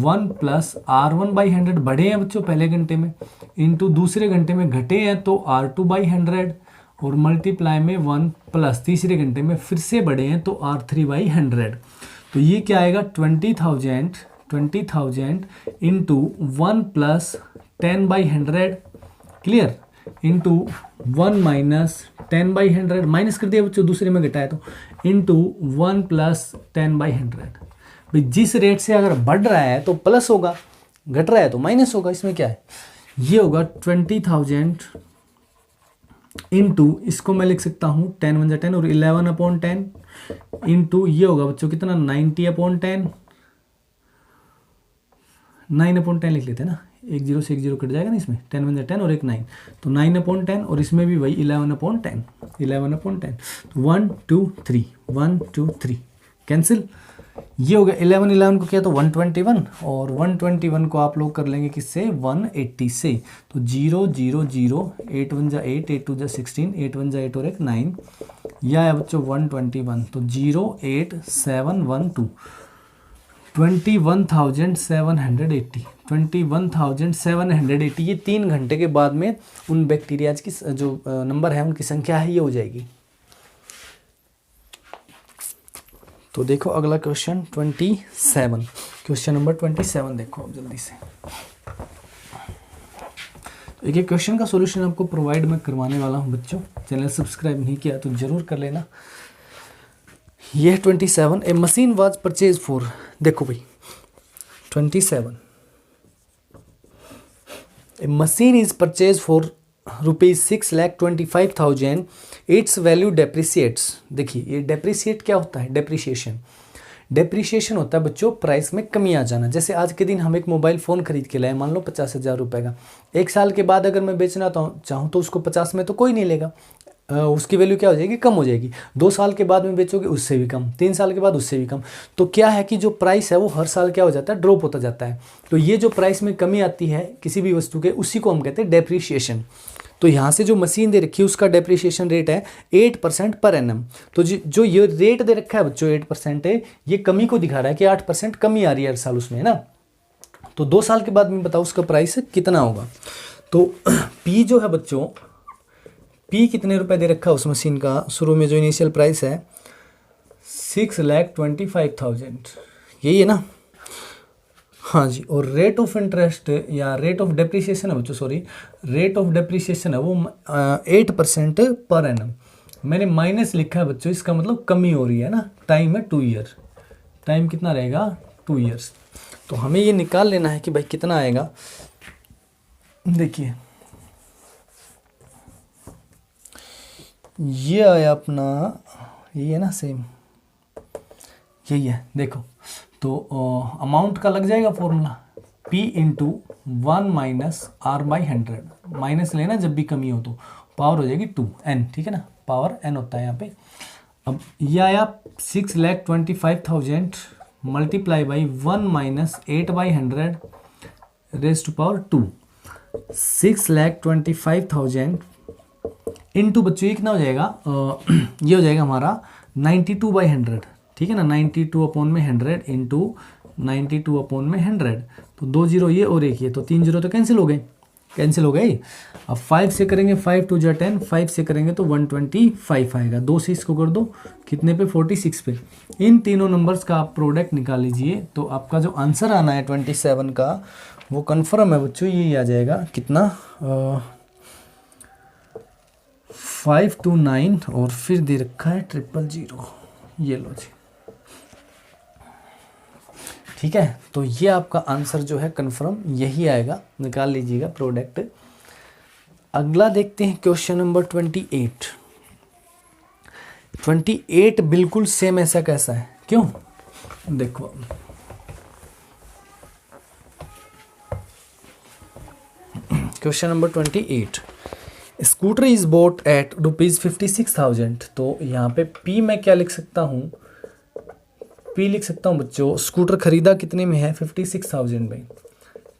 1 प्लस R1/100 बढ़े हैं बच्चों पहले घंटे में, इंटू दूसरे घंटे में घटे हैं तो R2/100, और मल्टीप्लाई में 1 प्लस तीसरे घंटे में फिर से बढ़े हैं तो R3/100। तो ये क्या आएगा 20,000 into 1 plus 10/100, clear, into 1 minus 10/100, minus कर दिया बच्चों दूसरे में घटाया तो, इंटू 1 प्लस 10/100। भाई जिस रेट से अगर बढ़ रहा है तो प्लस होगा, घट रहा है तो माइनस होगा, इसमें क्या है, ये होगा 20,000 इंटू, इसको मैं लिख सकता हूँ 10 × 10 और 11/10 इंटू ये होगा बच्चों कितना 90/10, 9/10 लिख लेते हैं ना, एक जीरो से एक जीरो कट जाएगा ना इसमें, 10 × 10 और एक 9, तो 9/10, और इसमें भी वही 11/10, 11/10, तो 1 2 3 1 2 3 कैंसिल, ये हो गया 11 को किया तो 121, और 121 को आप लोग कर लेंगे किससे 180 से, तो 0 0 0 8 1 जा 8 8 2 जा 16 8 1 जा 8 और एक 9, यह है बच्चों 121, तो 08712 21,780, 21,780, ये 3 घंटे के बाद में उन बैक्टीरियाज की जो नंबर है उनकी संख्या है ये हो जाएगी। तो देखो अगला क्वेश्चन 27, क्वेश्चन नंबर 27 देखो अब जल्दी से। तो एक क्वेश्चन का सॉल्यूशन आपको प्रोवाइड मैं करवाने वाला हूं बच्चों, चैनल सब्सक्राइब नहीं किया तो जरूर कर लेना। ये है 27, a machine was purchase for, देखो भाई 27, a machine is purchase for ₹6,25,000, its value depreciates. देखिए ये डेप्रिसिएट क्या होता है, डेप्रिसिएशन होता है बच्चों प्राइस में कमी आ जाना। जैसे आज के दिन हम एक मोबाइल फ़ोन खरीद के लाए, मान लो 50,000 रुपये का, 1 साल के बाद अगर मैं बेचना चाहूँ तो उसको 50 में तो कोई नहीं लेगा, उसकी वैल्यू क्या हो जाएगी, कम हो जाएगी। 2 साल के बाद में बेचोगे उससे भी कम, 3 साल के बाद उससे भी कम। तो क्या है कि जो प्राइस है वो हर साल क्या हो जाता है, ड्रॉप होता जाता है। तो ये जो प्राइस में कमी आती है किसी भी वस्तु के, उसी को हम कहते हैं डेप्रिसिएशन। तो यहाँ से जो मशीन दे रखी है उसका डेप्रिसिएशन रेट है 8% पर एनम। तो जो ये रेट दे रखा है बच्चों 8% है, ये कमी को दिखा रहा है कि 8% कमी आ रही है हर साल उसमें, है ना। तो 2 साल के बाद में बताओ उसका प्राइस कितना होगा। तो पी जो है बच्चों, पी कितने रुपए दे रखा है उस मशीन का, शुरू में जो इनिशियल प्राइस है 6,25,000, यही है ना, हाँ जी। और रेट ऑफ इंटरेस्ट या रेट ऑफ डेप्रिसिएशन है बच्चों, सॉरी रेट ऑफ डेप्रिसिएशन है वो 8% पर एनम। मैंने माइनस लिखा है बच्चों, इसका मतलब कमी हो रही है ना। टाइम है 2 ईयर, टाइम कितना रहेगा 2 ईयर्स। तो हमें ये निकाल लेना है कि भाई कितना आएगा। देखिए ये आया अपना, ये है ना सेम, यही है। देखो तो अमाउंट का लग जाएगा formula, P into 1 minus R/100, minus लेना जब भी कमी हो तो, पावर हो जाएगी 2n, ठीक है ना, पावर n होता है यहाँ पे। अब ये आया 6,25,000 multiply by 1 minus 8/100 raise to power 2, 6,25,000 into बच्चों ये कितना हो जाएगा, ये हो जाएगा हमारा 92/100, ठीक है ना, 92/100 इंटू 92/100, तो 2 जीरो ये और एक ये, तो 3 जीरो तो कैंसिल हो गए। अब 5 से करेंगे 5 2 जा 10, 5 से करेंगे तो 125 आएगा, 2 से इसको कर दो कितने पे 46 पे। इन तीनों नंबर्स का आप प्रोडक्ट निकाल लीजिए, तो आपका जो आंसर आना है 27 का वो कन्फर्म है बच्चों, ये आ जाएगा कितना 529 और फिर दे रखा है 000, ये लो जी, ठीक है। तो ये आपका आंसर जो है कंफर्म यही आएगा, निकाल लीजिएगा प्रोडक्ट। अगला देखते हैं क्वेश्चन नंबर 28। 28 बिल्कुल सेम ऐसा कैसा है, क्यों? देखो question number 28, scooter is bought at ₹56,000। तो यहाँ पे P मैं क्या लिख सकता हूँ, P लिख सकता हूँ बच्चों, स्कूटर खरीदा कितने में है, 56,000 में,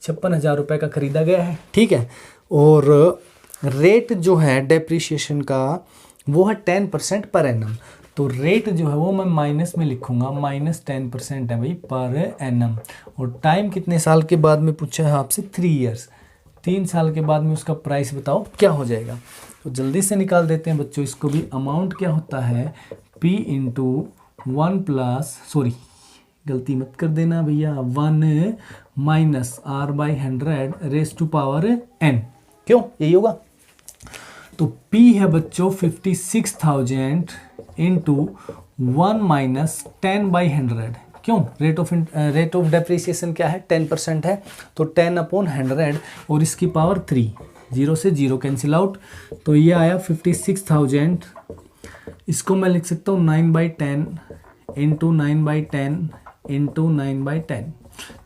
56,000 रुपये का खरीदा गया है, ठीक है। और रेट जो है डेप्रिसिएशन का वो है 10% पर एनम। तो रेट जो है वो मैं माइनस में लिखूंगा, -10% है भाई पर एनम। और टाइम कितने साल के बाद में पूछा है आपसे, 3 ईयर्स, 3 साल के बाद में उसका प्राइस बताओ क्या हो जाएगा। तो जल्दी से निकाल देते हैं बच्चों इसको भी। अमाउंट क्या होता है, P इंटू 1 प्लस, सॉरी गलती मत कर देना भैया, 1 minus R/100 raise to power n, क्यों यही होगा। तो P है बच्चों 56,000 इंटू 1 माइनस 10/100, क्यों, रेट ऑफ डेप्रिसिएशन क्या है, 10% है, तो 10/100 और इसकी पावर 3, 0 से 0 कैंसिल आउट। तो ये आया 56,000, इसको मैं लिख सकता हूँ 9/10 इंटू 9/10 इंटू 9/10,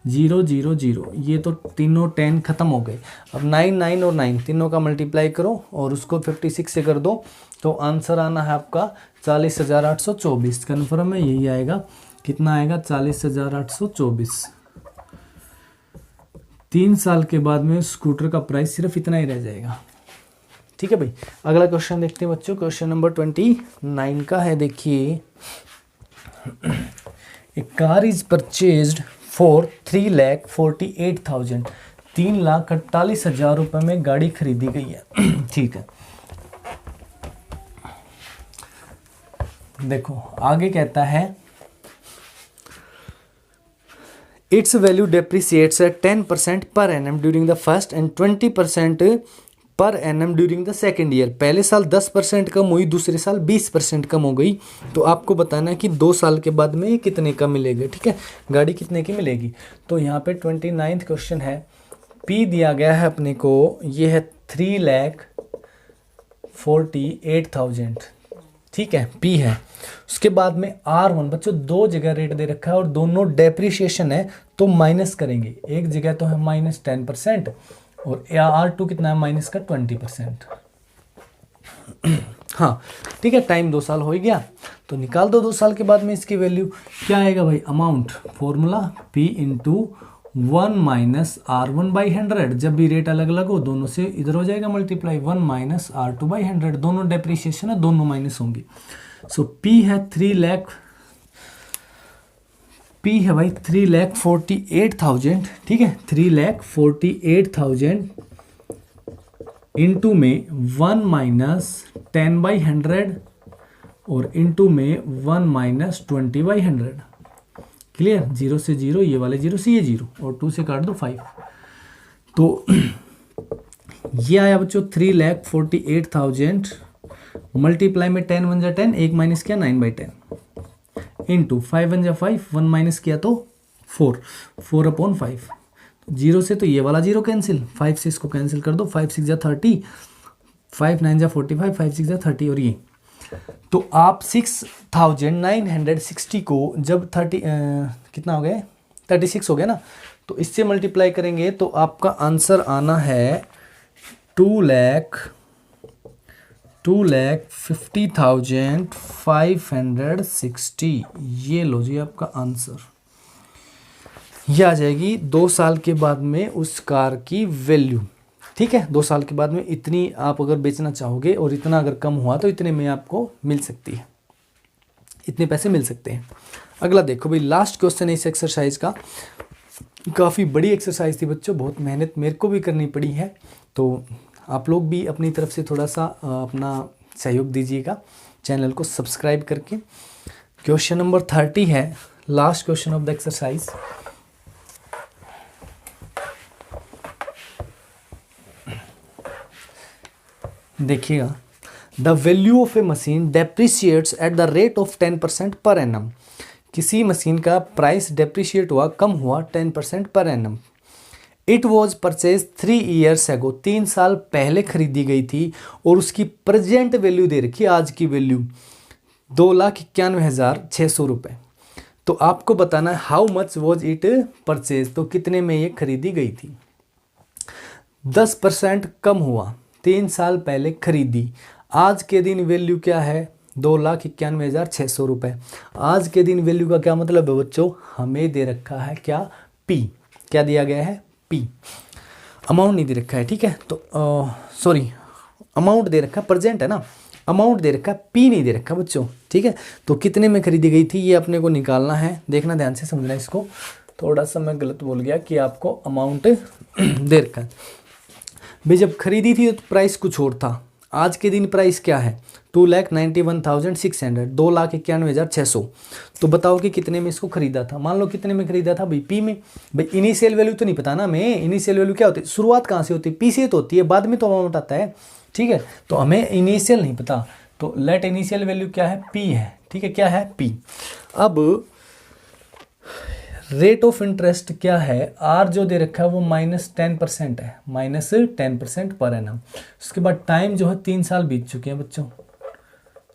0 0 0, ये तो तीनों 10 खत्म हो गए। अब 9 9 और 9 तीनों का मल्टीप्लाई करो और उसको 56 से कर दो, तो आंसर आना है आपका 40,824। कन्फर्म है, यही आएगा, कितना आएगा, 40,824। 3 साल के बाद में स्कूटर का प्राइस सिर्फ इतना ही रह जाएगा, ठीक है भाई। अगला क्वेश्चन देखते हैं बच्चों, क्वेश्चन नंबर 29 का है, देखिए, ए कार इज परचेज्ड फॉर 3,48,000, 3,48,000 रुपये में गाड़ी खरीदी गई है, ठीक है। देखो आगे कहता है, it's value depreciates at 10% per annum during the first and 20% per annum during the second year. पहले साल 10% कम हुई, दूसरे साल 20% कम हो गई। तो आपको बताना है कि 2 साल के बाद में कितने का मिलेगा, ठीक है, गाड़ी कितने की मिलेगी। तो यहाँ पे 29th क्वेश्चन है, P दिया गया है अपने को, ये है 3,48,000, ठीक है, P है। उसके बाद में R1 बच्चों 2 जगह रेट दे रखा है और दोनों डेप्रिसिएशन है, तो माइनस करेंगे। एक जगह तो है -10% और R2 कितना है, माइनस का 20%। हाँ ठीक है, टाइम 2 साल हो ही गया, तो निकाल दो 2 साल के बाद में इसकी वैल्यू क्या आएगा भाई। Amount formula P into 1 minus R1/100, जब भी रेट अलग अलग हो दोनों से इधर हो जाएगा मल्टीप्लाई, 1 माइनस R2/100, दोनों डेप्रिसिएशन है, दोनों माइनस होंगी। सो P है 3,48,000, ठीक है, 3,48,000 इंटू में 1 माइनस 10/100 और इंटू में 1 माइनस 20/100, क्लियर, 0 से 0, ये वाले 0 से ये 0 और 2 से काट दो 5। तो ये आया बच्चों 3,48,000 मल्टीप्लाई में 10 1 जा 10, 1 माइनस किया 9/10 इंटू 5 1 जा 5, 1 माइनस किया तो 4, 4/5। 0 से तो ये वाला 0 कैंसिल, 5 से इसको कैंसिल कर दो, 5 6 जा 30, 5 9 जा 45, 5 6 जा 30 और ये। तो आप 6,960 को जब 30 कितना हो गया, 36 हो गया ना, तो इससे मल्टीप्लाई करेंगे तो आपका आंसर आना है 2,50,560। ये लो जी आपका आंसर, ये आ जाएगी 2 साल के बाद में उस कार की वैल्यू, ठीक है। 2 साल के बाद में इतनी आप अगर बेचना चाहोगे और इतना अगर कम हुआ तो इतने में आपको मिल सकती है, इतने पैसे मिल सकते हैं। अगला देखो भाई, लास्ट क्वेश्चन है इस एक्सरसाइज का। काफ़ी बड़ी एक्सरसाइज थी बच्चों, बहुत मेहनत मेरे को भी करनी पड़ी है, तो आप लोग भी अपनी तरफ से थोड़ा सा अपना सहयोग दीजिएगा चैनल को सब्सक्राइब करके। क्वेश्चन नंबर 30 है, last question of the exercise. देखिएगा, the value of a machine depreciates at the rate of 10% per annum. किसी मशीन का प्राइस डेप्रिशिएट हुआ, कम हुआ 10% per annum. It was purchase 3 years ago, 3 साल पहले खरीदी गई थी और उसकी प्रेजेंट वैल्यू दे रखी है, आज की वैल्यू 2,91,600 रुपये। तो आपको बताना है how much was it purchase, तो कितने में ये खरीदी गई थी। 10% कम हुआ, 3 साल पहले खरीदी। आज के दिन वैल्यू क्या है, 2,91,600 रुपये। आज के दिन वैल्यू का क्या मतलब है बच्चों, हमें दे रखा है क्या, पी। क्या दिया गया है, पी। अमाउंट नहीं दे रखा है, ठीक है। तो सॉरी, अमाउंट दे रखा है, प्रेजेंट है ना, अमाउंट दे रखा है, पी नहीं दे रखा बच्चों, ठीक है। तो कितने में खरीदी गई थी ये अपने को निकालना है, देखना ध्यान से समझना इसको। थोड़ा सा मैं गलत बोल गया कि आपको अमाउंट दे रखा है भाई। जब खरीदी थी तो प्राइस कुछ और था, आज के दिन प्राइस क्या है, 2,91,600, 2,91,600। तो बताओ कि कितने में इसको खरीदा था। मान लो कितने में खरीदा था भाई, पी में। भाई इनिशियल वैल्यू तो नहीं पता ना हमें, इनिशियल वैल्यू क्या होती है, शुरुआत कहाँ से होती है, पी से तो होती है, बाद में तो अमाउंट आता है, ठीक है। तो हमें इनिशियल नहीं पता, तो लेट इनिशियल वैल्यू क्या है, पी है, ठीक है। क्या है, पी। अब रेट ऑफ इंटरेस्ट क्या है, आर जो दे रखा है वो -10% है, -10% पर एनम। उसके बाद टाइम जो है 3 साल बीत चुके हैं बच्चों।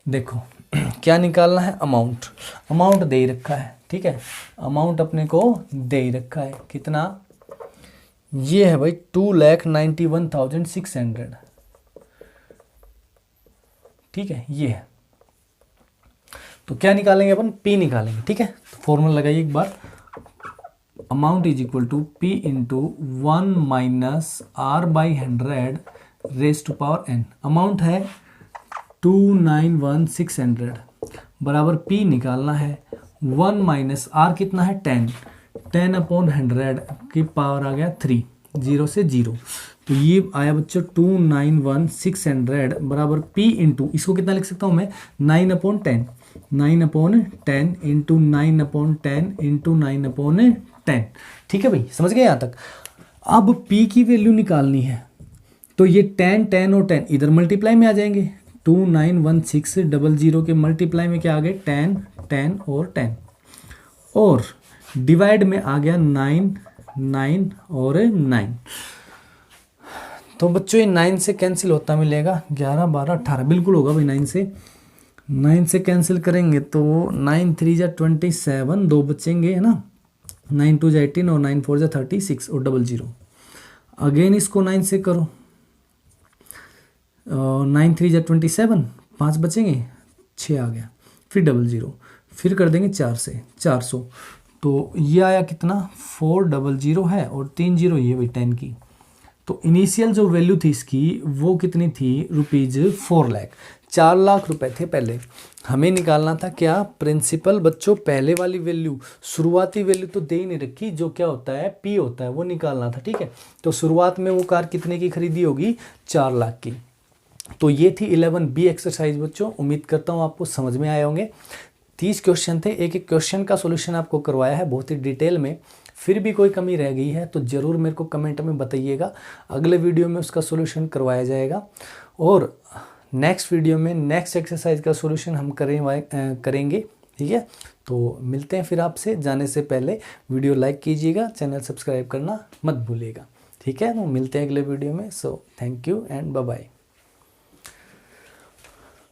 देखो क्या निकालना है, अमाउंट। अमाउंट दे ही रखा है, ठीक है। अमाउंट अपने को दे ही रखा है, कितना, ये है भाई 2,91,600, ठीक है, ये है। तो क्या निकालेंगे अपन, पी निकालेंगे, ठीक है। तो फॉर्मूला लगाइए एक बार, amount is equal to P into 1 minus R/100 raise to power n। Amount है 291,600 बराबर पी निकालना है, 1 माइनस आर कितना है 10/100 की पावर आ गया 3, 0 से 0। तो ये आया बच्चों 291,600 बराबर पी इंटू, इसको कितना लिख सकता हूँ मैं, 9/10, 9/10 इंटू 9/10 इंटू 9/10, ठीक है भाई, समझ गए यहाँ तक। अब P की वैल्यू निकालनी है, तो ये 10, 10 और 10 इधर मल्टीप्लाई में आ जाएंगे, 291,600 के मल्टीप्लाई में क्या आ गए, 10, 10 और 10, और डिवाइड में आ गया 9, 9 और 9। तो बच्चों ये 9 से कैंसिल होता मिलेगा, 11, 12, 18 बिल्कुल होगा भाई। 9 से कैंसिल करेंगे तो 9 3 जा 27, 2 बचेंगे है ना, 9 2 जा 18 और 9 4 जा 36 और 00। अगेन इसको 9 से करो, 9 3 जा 27, 5 बचेंगे, 6 आ गया, फिर 00, फिर कर देंगे 4 से 400। तो ये आया कितना, 400 है और 3 0 ये भाई 10 की। तो इनिशियल जो वैल्यू थी इसकी वो कितनी थी, ₹4 लाख, 4 लाख रुपए थे पहले। हमें निकालना था क्या, प्रिंसिपल बच्चों, पहले वाली वैल्यू, शुरुआती वैल्यू तो दे ही नहीं रखी, जो क्या होता है पी होता है, वो निकालना था, ठीक है। तो शुरुआत में वो कार कितने की खरीदी होगी, 4 लाख की। तो ये थी 11B एक्सरसाइज बच्चों। उम्मीद करता हूँ आपको समझ में आए होंगे। 30 क्वेश्चन थे, एक एक क्वेश्चन का सोल्यूशन आपको करवाया है बहुत ही डिटेल में। फिर भी कोई कमी रह गई है तो ज़रूर मेरे को कमेंट में बताइएगा, अगले वीडियो में उसका सोल्यूशन करवाया जाएगा। और नेक्स्ट वीडियो में नेक्स्ट एक्सरसाइज का सोल्यूशन हम करेंगे, ठीक है। तो मिलते हैं फिर आपसे, जाने से पहले वीडियो लाइक कीजिएगा, चैनल सब्सक्राइब करना मत भूलिएगा, ठीक है। तो मिलते हैं अगले वीडियो में। So thank you and bye bye.